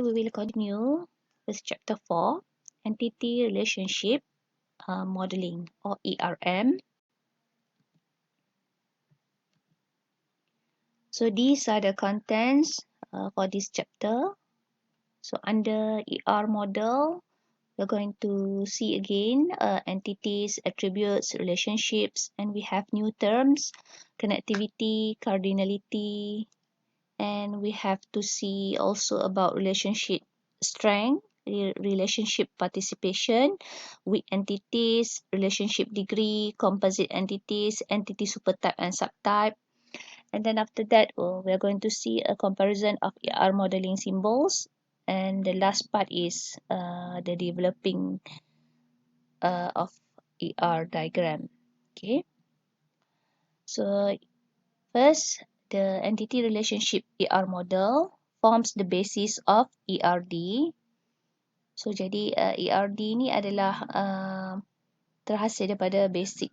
Today we will continue with chapter 4, Entity Relationship Modeling or ERM. So these are the contents for this chapter. So under ER model, we're going to see again entities, attributes, relationships, and we have new terms, connectivity, cardinality, and we have to see also about relationship strength, relationship participation, weak entities, relationship degree, composite entities, entity supertype and subtype. And then after that, we're going to see a comparison of ER modeling symbols. And the last part is the developing of ER diagram. Okay, so first, the entity relationship ER model forms the basis of ERD. So jadi ERD ni adalah terhasil daripada basic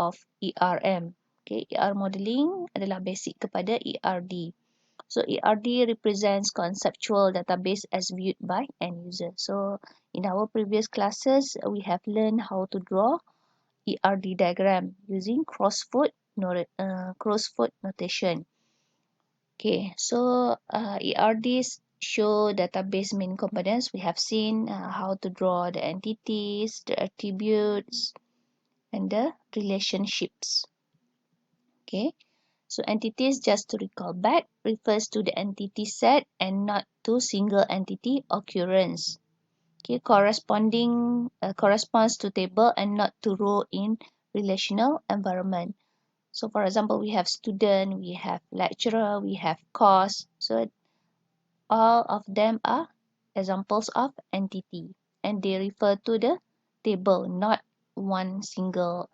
of ERM. Okay, ER modeling adalah basic kepada ERD. So ERD represents conceptual database as viewed by end user. So in our previous classes, we have learned how to draw ERD diagram using crossfoot notation. Okay, so ERDs show database main components. We have seen how to draw the entities, the attributes, and the relationships. Okay, so entities, just to recall back, refers to the entity set and not to single entity occurrence. Okay, corresponds to table and not to row in relational environment. So for example, we have student, we have lecturer, we have course. So all of them are examples of entity and they refer to the table, not one single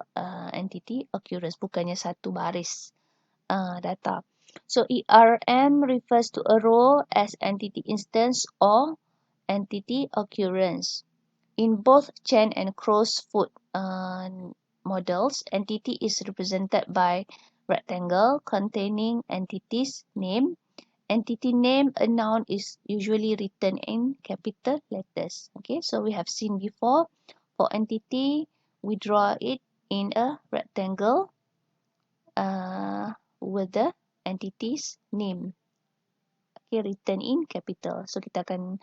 entity occurrence, bukannya satu baris data. So ERM refers to a row as entity instance or entity occurrence. In both chain and crossfoot models, entity is represented by rectangle containing entity's name. Entity name, a noun, is usually written in capital letters. Okay, so we have seen before, for entity, we draw it in a rectangle with the entity's name. Okay, written in capital. So kita akan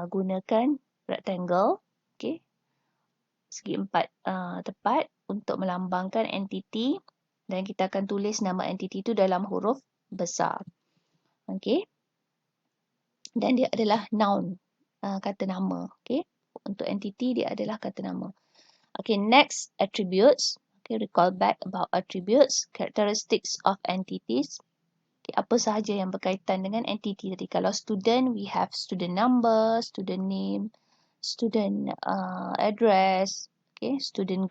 gunakan rectangle, okay, segi empat tepat untuk melambangkan entity dan kita akan tulis nama entity itu dalam huruf besar. Okay, dan dia adalah noun, kata nama. Okay, untuk entity dia adalah kata nama. Okay, next, attributes. Okay, recall back about attributes, characteristics of entities. Okay, apa sahaja yang berkaitan dengan entity tadi. Kalau student, we have student number, student name, student address, okay, student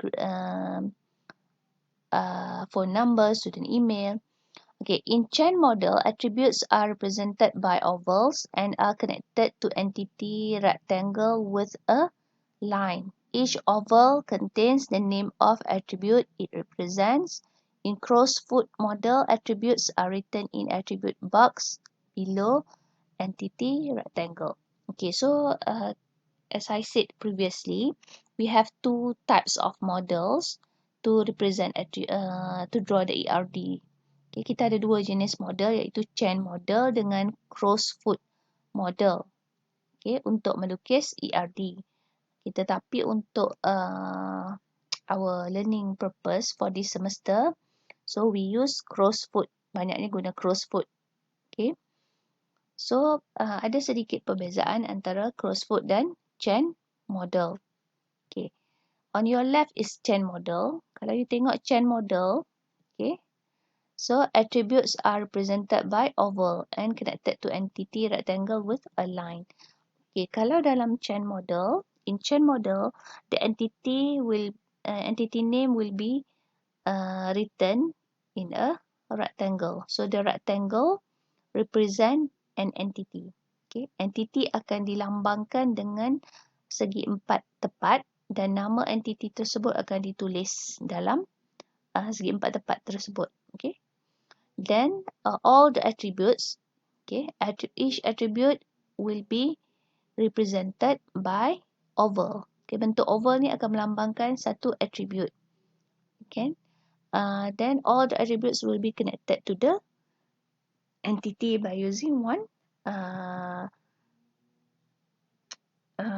phone number, student email. Okay, in chain model, attributes are represented by ovals and are connected to entity rectangle with a line. Each oval contains the name of attribute it represents. In crossfoot model, attributes are written in attribute box below entity rectangle. Okay, so as I said previously, we have two types of models to represent to draw the ERD. Okay, kita ada dua jenis model, iaitu chain model dengan crossfoot model. Okay, untuk melukis ERD. Okay, tetapi untuk our learning purpose for this semester, so we use crossfoot. Banyaknya guna crossfoot. Okay, so ada sedikit perbezaan antara crossfoot dan chain model. Okay, on your left is chain model. Kalau you tengok chain model, okay, so attributes are represented by oval and connected to entity rectangle with a line. Okay, kalau dalam chain model, in chain model, the entity name will be written in a rectangle. So the rectangle represent an entity. Okay, entity akan dilambangkan dengan segi empat tepat dan nama entity tersebut akan ditulis dalam segi empat tepat tersebut. Okay. Then all the attributes, okay, each attribute will be represented by oval. Okay, bentuk oval ni akan melambangkan satu attribute. Okay. Then all the attributes will be connected to the entity by using one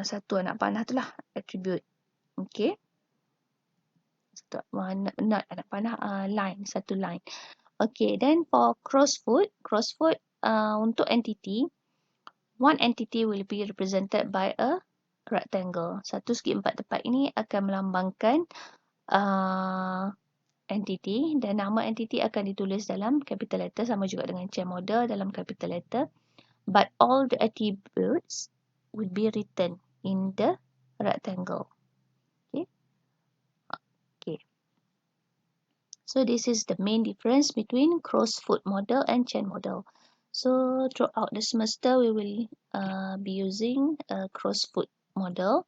satu anak panah tu lah, attribute. Okay. Satu not anak panah, line, satu line. Okay, then for crossfoot untuk entity, one entity will be represented by a rectangle. 1 segi 4 tempat ini akan melambangkan entity, dan nama entity akan ditulis dalam capital letter, sama juga dengan chain model dalam capital letter, but all the attributes will be written in the rectangle. Okay. So this is the main difference between crossfoot model and chain model. So throughout the semester, we will be using a crossfoot model.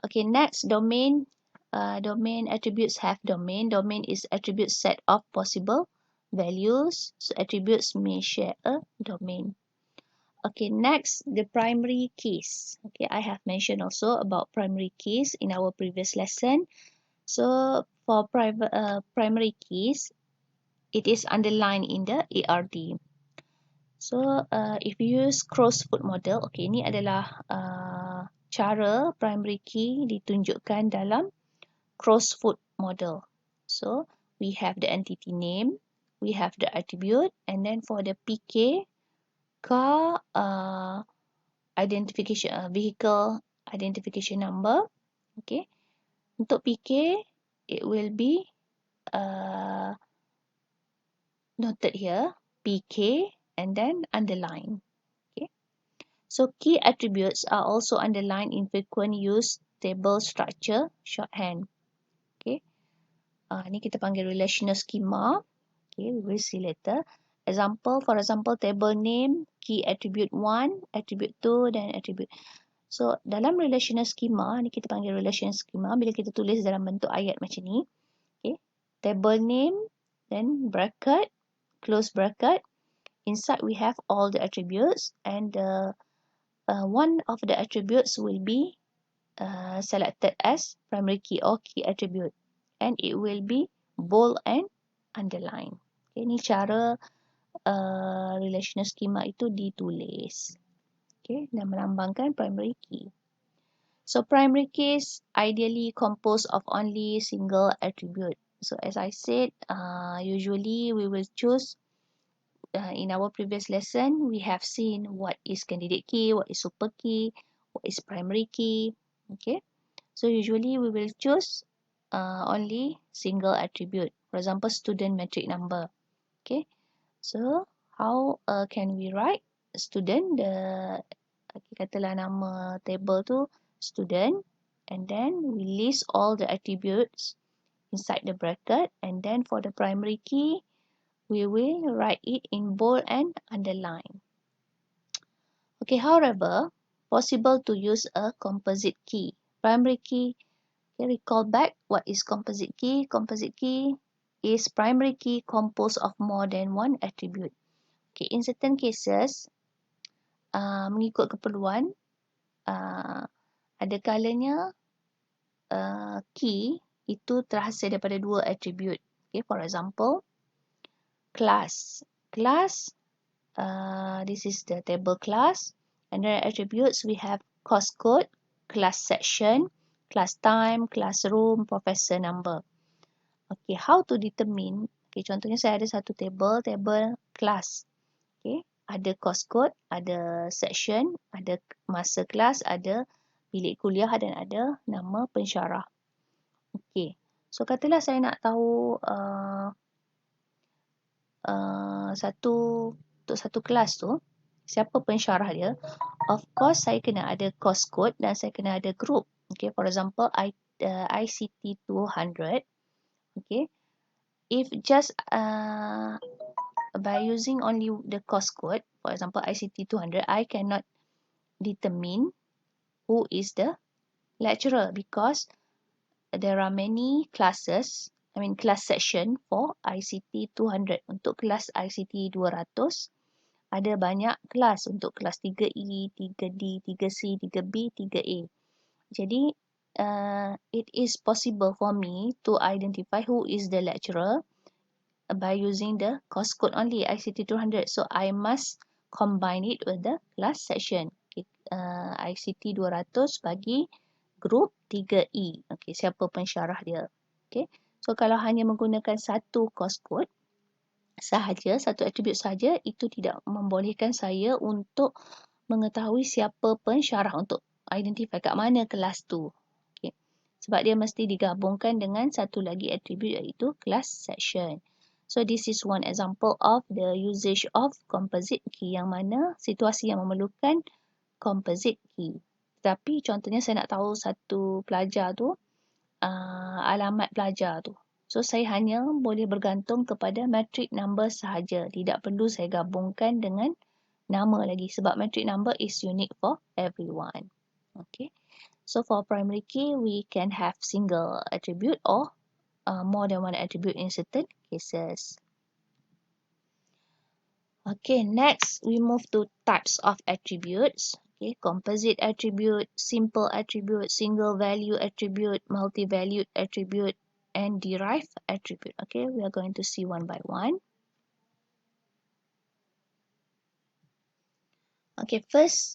Okay, next, domain. Domain attributes have domain. Domain is attribute set of possible values. So attributes may share a domain. Okay, next, the primary keys. Okay, I have mentioned also about primary keys in our previous lesson. So for primary keys, it is underlined in the ARD. So if you use crossfoot model, okay, ini adalah cara primary key ditunjukkan dalam crossfoot model. So we have the entity name, we have the attribute, and then for the PK, car identification, vehicle identification number. Okay, untuk PK, it will be noted here, PK, and then underline. Okay, so key attributes are also underlined in frequent use table structure shorthand. Okay, ni kita panggil relational schema. Okay, we will see later. For example, table name, key attribute 1, attribute 2, dan attribute. So dalam relational schema, ni kita panggil relational schema bila kita tulis dalam bentuk ayat macam ni. Okay, table name, then bracket, close bracket. Inside we have all the attributes, and one of the attributes will be selected as primary key or key attribute, and it will be bold and underline. Okay, ni cara relational schema itu ditulis. Okay, dan melambangkan primary key. So primary keys ideally composed of only single attribute. So as I said, usually we will choose. In our previous lesson, we have seen what is candidate key, what is super key, what is primary key. Okay, so usually we will choose only single attribute. For example, student metric number. Okay, so how can we write student? Katalah nama table tu student, and then we list all the attributes inside the bracket, and then for the primary key, we will write it in bold and underline. Okay, however, possible to use a composite key. Primary key, okay, recall back what is composite key. Composite key is primary key composed of more than one attribute. Okay, in certain cases, mengikut keperluan, ada kalanya key itu terhasil daripada dua attribute. Okay, for example, class. Class, this is the table class. And then attributes, we have course code, class section, class time, classroom, professor number. Okay, how to determine? Okay, contohnya saya ada satu table class. Okay, ada course code, ada section, ada masa kelas, ada bilik kuliah, dan ada nama pensyarah. Okay, so katalah saya nak tahu untuk satu kelas tu, siapa pensyarah dia. Of course, saya kena ada course code dan saya kena ada group. Okay, for example, ICT200. Okay, if just by using only the course code, for example, ICT200, I cannot determine who is the lecturer because there are many classes, class section for ICT200. Untuk kelas ICT200, ada banyak kelas untuk kelas 3E, 3D, 3C, 3B, 3A. Jadi, it is possible for me to identify who is the lecturer by using the course code only, ICT200. So, I must combine it with the class section. Okay, ICT200 bagi group 3E. Okay, siapa pensyarah dia. Okay, so kalau hanya menggunakan satu course code sahaja, satu attribute sahaja, itu tidak membolehkan saya untuk mengetahui siapa pensyarah, untuk identify kat mana kelas tu. Okay. Sebab dia mesti digabungkan dengan satu lagi attribute iaitu class section. So this is one example of the usage of composite key, yang mana situasi yang memerlukan composite key. Tapi contohnya saya nak tahu satu pelajar tu, alamat pelajar tu. So saya hanya boleh bergantung kepada metric number sahaja. Tidak perlu saya gabungkan dengan nama lagi, sebab metric number is unique for everyone. Okay. So for primary key, we can have single attribute or more than one attribute in certain cases. Okay, next we move to types of attributes. Okay, composite attribute, simple attribute, single value attribute, multi-valued attribute, and derived attribute. Okay, we are going to see one by one. Okay, first,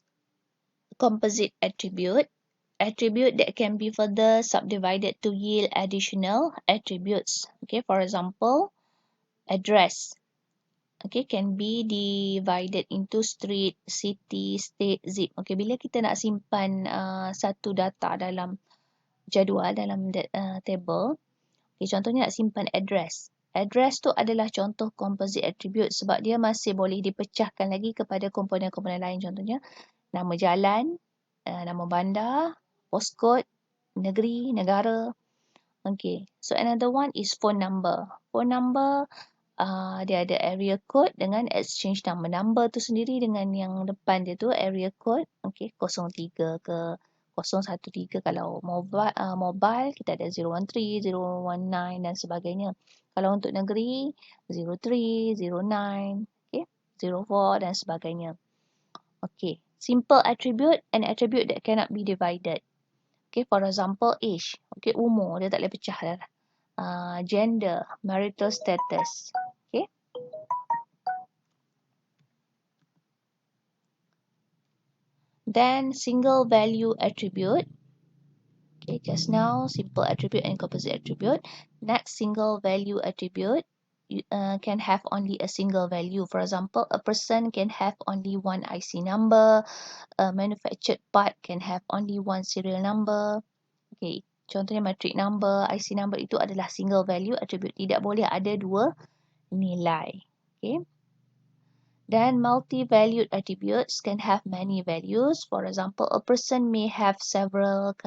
composite attribute. Attribute that can be further subdivided to yield additional attributes. Okay, for example, address. Okay, can be divided into street, city, state, zip. Okay, bila kita nak simpan satu data dalam jadual, dalam table, okay, contohnya nak simpan address. Address tu adalah contoh composite attribute sebab dia masih boleh dipecahkan lagi kepada komponen-komponen lain. Contohnya nama jalan, nama bandar, postcode, negeri, negara. Okay, so another one is phone number. Phone number, dia ada area code dengan exchange number. Number tu sendiri dengan yang depan dia tu area code. Okay, 03 ke 013. Kalau mobile kita ada 013, 019 dan sebagainya. Kalau untuk negeri 03, 09, okay, 04 dan sebagainya. Okay, simple attribute, an attribute that cannot be divided. Okay, for example, age. Okay, umur dia tak boleh pecah dah. Gender, marital status. Okay. Then single value attribute. Okay, just now simple attribute and composite attribute. Next, single value attribute can have only a single value. For example, a person can have only one IC number. A manufactured part can have only one serial number. Okay, contohnya matric number, IC number itu adalah single value attribute. Tidak boleh ada dua nilai. Okay. Then multi-valued attributes can have many values. For example, a person may have several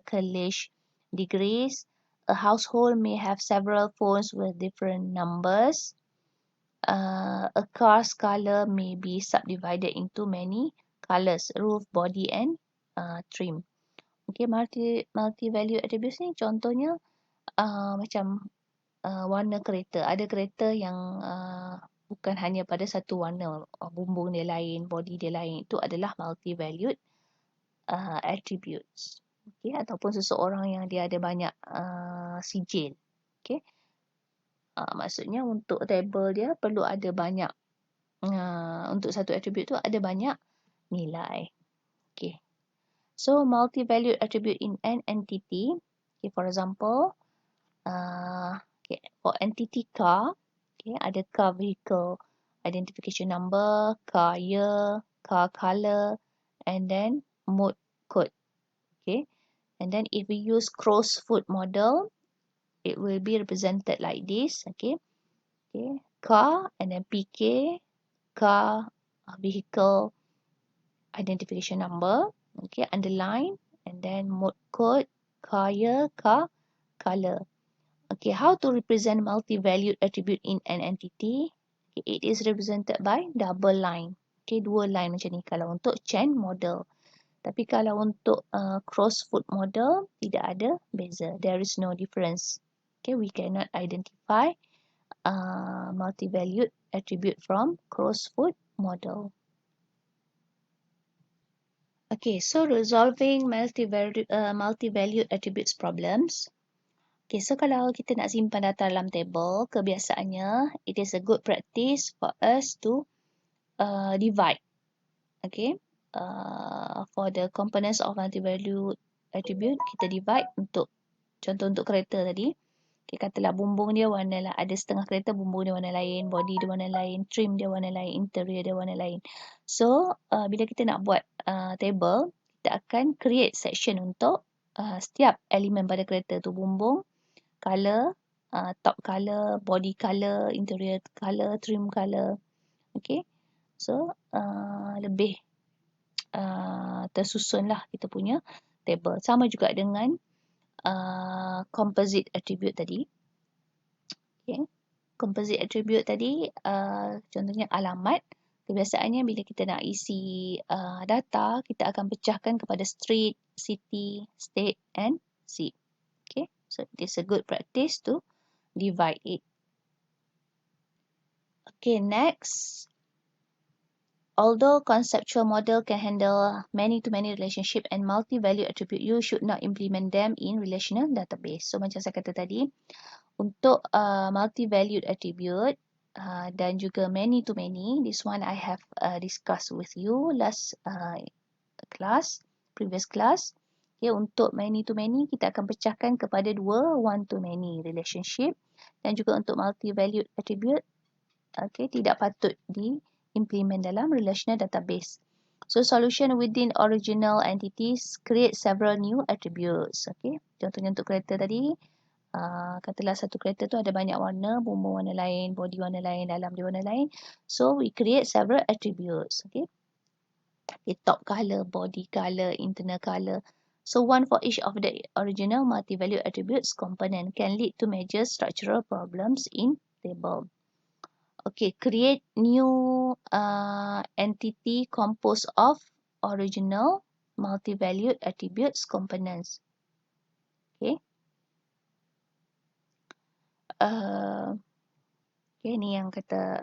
college degrees. A household may have several phones with different numbers. A car's color may be subdivided into many colors: roof, body, and trim. Okay, multi-value attributes ni contohnya macam warna kereta. Ada kereta yang bukan hanya pada satu warna, bumbung dia lain, body dia lain. Itu adalah multi-valued attributes. Okay, ataupun seseorang yang dia ada banyak sijil. Okay. Maksudnya untuk table dia perlu ada banyak, untuk satu attribute tu ada banyak nilai. Okay. So, multi-valued attribute in an entity. Okay, for example, okay, for entity car, okay, ada car vehicle identification number, car year, car color, and then mode code. Okay, and then if we use cross-foot model, it will be represented like this. Okay, okay, car and then PK, car vehicle identification number. Okay, underline, and then mode code, car year, car color. Okay, how to represent multi-valued attribute in an entity? Okay, it is represented by double line. Okay, dua line macam ni kalau untuk chain model. Tapi kalau untuk cross-foot model, tidak ada beza. There is no difference. Okay, we cannot identify multi-valued attribute from cross-foot model. Okay, so resolving multi-valued attributes problems. Okay, so kalau kita nak simpan data dalam table, kebiasaannya it is a good practice for us to divide. Okay, for the components of multi-valued attribute, kita divide untuk contoh untuk kereta tadi. Okay, katalah bumbung dia warna lah, ada setengah kereta bumbung dia warna lain, body dia warna lain, trim dia warna lain, interior dia warna lain. So, bila kita nak buat table, kita akan create section untuk setiap elemen pada kereta tu, bumbung, color, top color, body color, interior color, trim color. Okay, so lebih tersusun lah kita punya table. Sama juga dengan composite attribute tadi. Okay. Composite attribute tadi, contohnya alamat. Kebiasaannya bila kita nak isi data, kita akan pecahkan kepada street, city, state and seat. Okay. So it is a good practice to divide it. Okay, next. Although conceptual model can handle many-to-many relationship and multi-value attribute, you should not implement them in relational database. So macam saya kata tadi, untuk multi-valued attribute dan juga many-to-many, this one I have discussed with you last previous class. Okay, untuk many-to-many, kita akan pecahkan kepada dua one-to-many relationship. Dan juga untuk multi-valued attribute, okay, tidak patut di-implement dalam relational database. So, solution within original entities create several new attributes. Okay, contohnya untuk kereta tadi, katalah satu kereta tu ada banyak warna, bumbung warna lain, body warna lain, dalam dia warna lain. So, we create several attributes. Okay, top color, body color, internal color. So, one for each of the original multi-value attributes component can lead to major structural problems in table. Okay, create new entity composed of original multi-valued attributes components. Okay. Okay, ni yang kata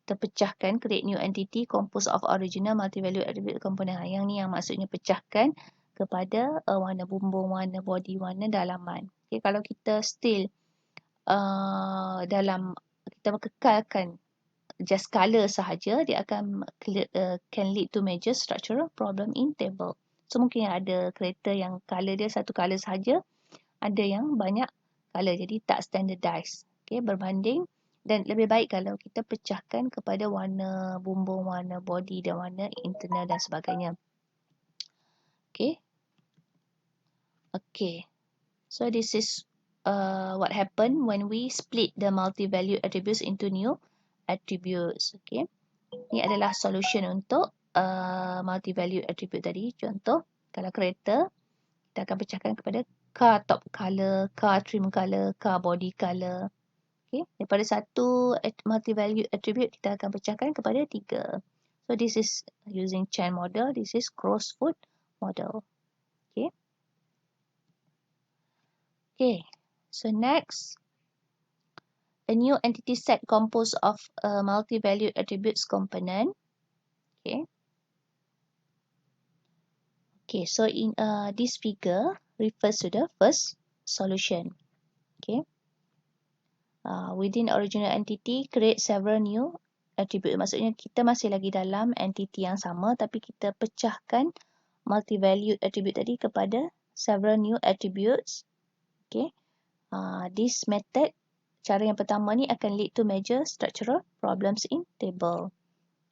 kita pecahkan, create new entity composed of original multi-value attribute component. Yang ni yang maksudnya pecahkan kepada warna bumbung, warna body, warna dalaman. Okay, kalau kita still dalam, kita kekalkan just color sahaja, dia akan can lead to major structural problem in table. So mungkin ada kereta yang color dia satu color sahaja, ada yang banyak color, jadi tak standardized. Okay, berbanding, dan lebih baik kalau kita pecahkan kepada warna bumbung, warna body dan warna internal dan sebagainya. Okay. Okay. So this is what happened when we split the multi-value attributes into new attributes. Okay. Ini adalah solution untuk multi-value attribute tadi. Contoh, kalau kereta, kita akan pecahkan kepada car top color, car trim color, car body color. Okay. Daripada satu multi-value attribute, kita akan pecahkan kepada 3. So, this is using chain model. This is cross-foot model. Okay. Okay. So, next. A new entity set composed of a multi-valued attributes component. Okay. Okay, so in this figure refers to the first solution. Okay. Within original entity, create several new attribute. Maksudnya kita masih lagi dalam entity yang sama, tapi kita pecahkan multi-valued attribute tadi kepada several new attributes. Okay. This method, cara yang pertama ni akan lead to major structural problems in table.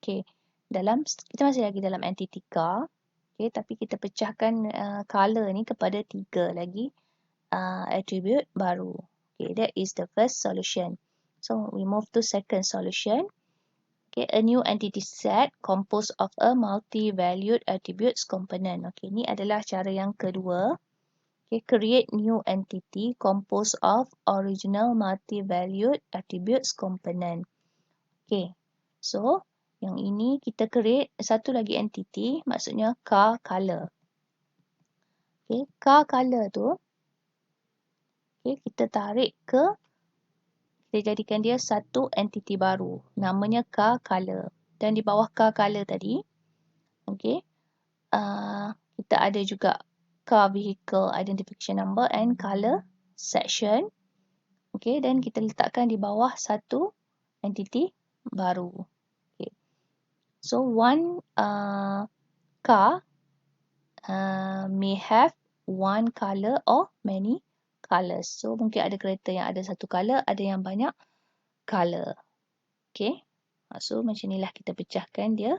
Okay. Kita masih lagi dalam entity car. Okay, tapi kita pecahkan color ni kepada 3 lagi attribute baru. Okay, that is the first solution. So, we move to second solution. Okay, a new entity set composed of a multi-valued attributes component. Okay, ni adalah cara yang kedua. Okay, create new entity composed of original multi-valued attributes component. Okay, so yang ini kita create satu lagi entity, maksudnya car color. Okay, car color tu, okay, kita tarik ke kita jadikan dia satu entiti baru. Namanya car color. Dan di bawah car color tadi, okay, kita ada juga car vehicle identification number and color section. Okay, dan kita letakkan di bawah satu entiti baru. Okay. So, one car may have one color or many colors. So, mungkin ada kereta yang ada satu color, ada yang banyak color. Okay. So, macam inilah kita pecahkan dia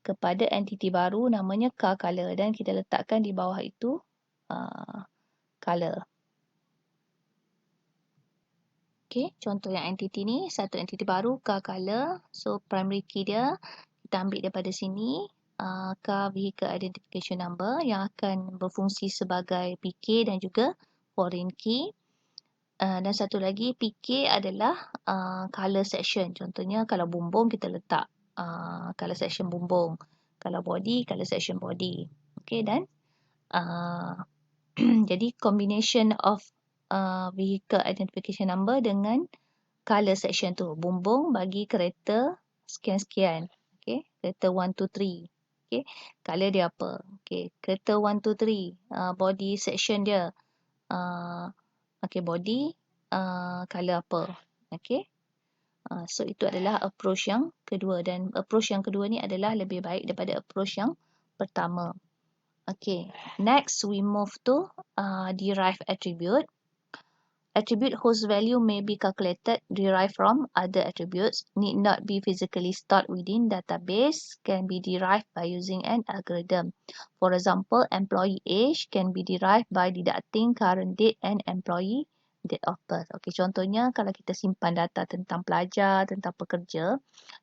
kepada entiti baru namanya car color. Dan kita letakkan di bawah itu color. Okay, contoh yang entiti ni, satu entiti baru, car color. So, primary key dia, kita ambil daripada sini, car vehicle identification number yang akan berfungsi sebagai PK dan juga foreign key. Dan satu lagi, PK adalah color section. Contohnya, kalau bumbung, kita letak color section bumbung. Kalau body, color section body. Okay, dan jadi combination of vehicle identification number dengan color section tu. Bumbung bagi kereta sekian-sekian. Okay. Kereta 1, 2, 3. Okay. Color dia apa. Okay. Kereta 1, 2, 3. Body section dia. Okay. Body. Color apa. Okay. So, itu adalah approach yang kedua. Dan approach yang kedua ni adalah lebih baik daripada approach yang pertama. Okay. Next, we move to derived attribute. Attribute whose value may be calculated, derived from other attributes, need not be physically stored within database, can be derived by using an algorithm. For example, employee age can be derived by deducting current date and employee date of birth. Okay, contohnya kalau kita simpan data tentang pelajar, tentang pekerja,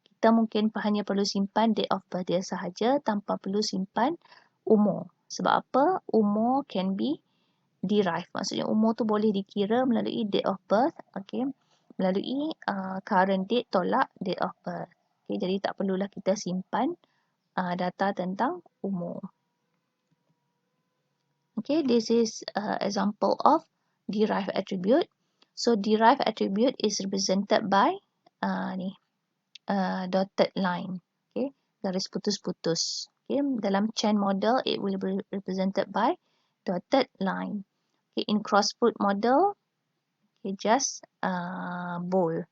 kita mungkin hanya perlu simpan date of birth dia sahaja tanpa perlu simpan umur. Sebab apa? Umur can be derived. Maksudnya umur tu boleh dikira melalui date of birth, okay, melalui current date tolak date of birth. Okay, jadi tak perlulah kita simpan data tentang umur. Okay, this is example of derived attribute. So derived attribute is represented by dotted line. Okay, garis putus-putus. Okay, dalam chain model it will be represented by dotted line. Okay, in cross-put model, okay, just bold.